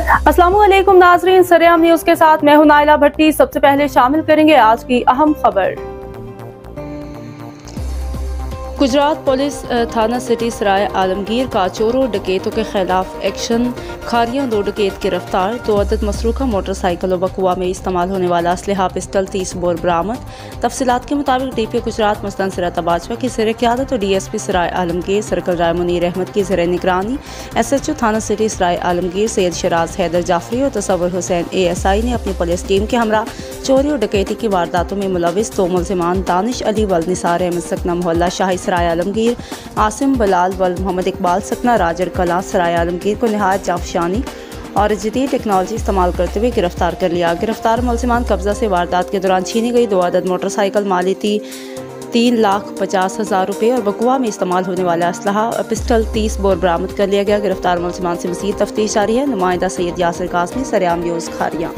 अस्सलामुअलैकुम नाज़रीन, सरेआम न्यूज़ के साथ मैं हूं नाइला भट्टी। सबसे पहले शामिल करेंगे आज की अहम खबर। गुजरात पुलिस थाना सिटी सराय आलमगीर का चोरों डकैतों के खिलाफ एक्शन। खारियां 2 डकैत गिरफ्तार। 2 अदद मसरूका मोटरसाइकिल व बकुआ में इस्तेमाल होने वाला असलहा पिस्टल 30 बोर बरामद। तफसीलात के मुताबिक DP गुजरात मस्तान सिराता बाजवा की ज़ेर क़यादत और DSP सराय आलमगीर सर्कल राय मुनीर अहमद की ज़ेर निगरानी SHO थाना सिटी सराय आलमगीर सैयद शराज हैदर जाफरी और तसव्वुर हुसैन ASI ने अपनी पुलिस टीम के हमरा चोरी और डकैती की वारदातों में मुलविस 2 मुल्ज़िमान दानिश अली वल निसार अहमद सकना मोहल्ला शाही सराय आलमगीर, आसिम बलाल वल मोहम्मद इकबाल सकना राजर कला सराय आलमगीर को नहायत जाफशानी और जदीद टेक्नोलॉजी इस्तेमाल करते हुए गिरफ्तार कर लिया। गिरफ्तार मुल्ज़िमान कब्जा से वारदात के दौरान छीनी गई 2 अदद मोटरसाइकिल माली 3,50,000 रुपये और बकुआ में इस्तेमाल होने वाला असलहा पिस्टल 30 बोर बरामद कर लिया गया। गिरफ्तार मुल्ज़िमान से मज़ीद तफ्तीश जारी है। नुमाइंदा सैयद यासिर कासमी, सरेआम न्यूज़, खारियां।